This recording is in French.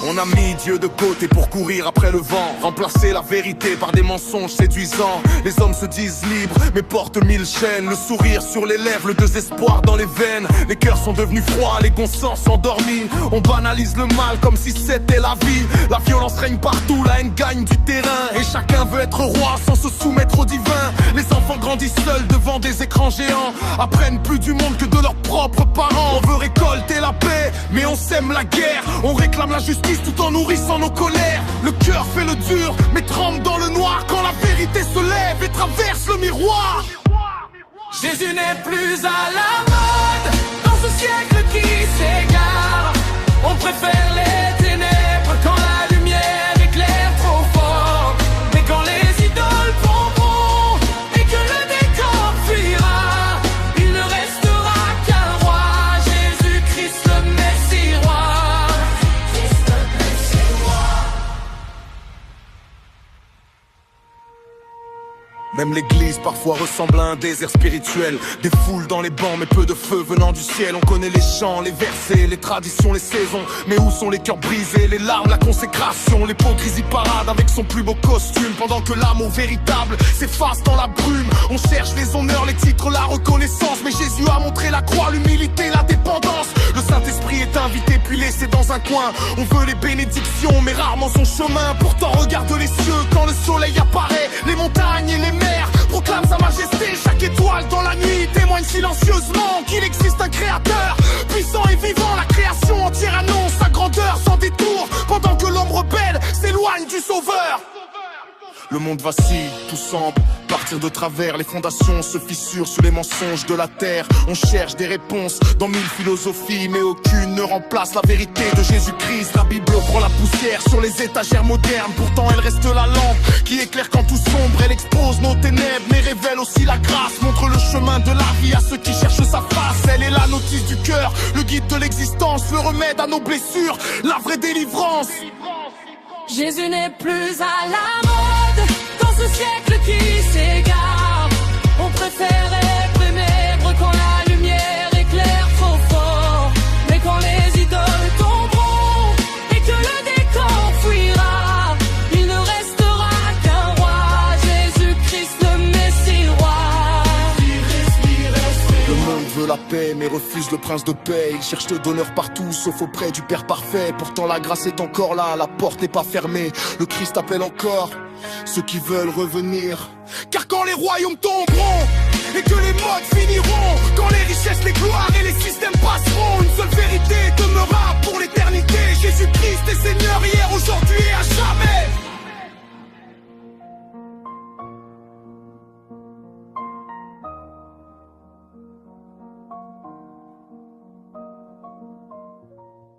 On a mis Dieu de côté pour courir après le vent, remplacer la vérité par des mensonges séduisants. Les hommes se disent libres mais portent mille chaînes, le sourire sur les lèvres, le désespoir dans les veines. Les cœurs sont devenus froids, les consciences endormies. On banalise le mal comme si c'était la vie. La violence règne partout, la haine gagne du terrain, et chacun veut être roi sans se soumettre au divin. Les enfants grandissent seuls devant des écrans géants, apprennent plus du monde que de leurs propres parents. On veut récolter la paix mais on sème la guerre. On réclame la justice tout en nourrissant nos colères. Le cœur fait le dur mais tremble dans le noir quand la vérité se lève et traverse le miroir. Jésus n'est plus à la mode dans ce siècle qui s'égare. On préfère les ténèbres quand la lumière éclaire trop fort. Mais quand les idoles tomberont et que le décor fuira, il ne restera qu'un roi, Jésus-Christ le Messie roi. Christ le Messie roi. Même l'église parfois ressemble à un désert spirituel. Des foules dans les bancs mais peu de feu venant du ciel. On connaît les chants, les versets, les traditions, les saisons. Mais où sont les cœurs brisés, les larmes, la consécration? L'hypocrisie parade avec son plus beau costume, pendant que l'amour véritable s'efface dans la brume. On cherche les honneurs, les titres, la reconnaissance, mais Jésus a montré la croix, l'humilité, la dépendance. Le Saint-Esprit est invité puis laissé dans un coin. On veut les bénédictions mais rarement son chemin. Pourtant regarde les cieux quand le soleil apparaît. Les montagnes et les mers proclament sa majesté. Chaque étoile dans la nuit témoigne silencieusement qu'il existe un créateur puissant et vivant. La création entière annonce sa grandeur sans détour, pendant que l'homme rebelle s'éloigne du sauveur. Le monde vacille, tout semble partir de travers. Les fondations se fissurent sous les mensonges de la terre. On cherche des réponses dans mille philosophies, mais aucune ne remplace la vérité de Jésus-Christ. La Bible prend la poussière sur les étagères modernes, pourtant elle reste la lampe qui éclaire quand tout sombre. Elle expose nos ténèbres mais révèle aussi la grâce, montre le chemin de la vie à ceux qui cherchent sa face. Elle est la notice du cœur, le guide de l'existence, le remède à nos blessures, la vraie délivrance. Jésus n'est plus à la mode dans ce siècle qui s'égare. On préfère être ténèbres quand la lumière éclaire trop fort. Mais quand les idoles tomberont et que le décor fuira, il ne restera qu'un roi, Jésus-Christ le Messie roi. Le monde veut la paix mais refuse le prince de paix. Il cherche le donneur partout sauf auprès du Père parfait. Pourtant la grâce est encore là, la porte n'est pas fermée. Le Christ appelle encore ceux qui veulent revenir. Car quand les royaumes tomberont et que les modes finiront, quand les richesses, les gloires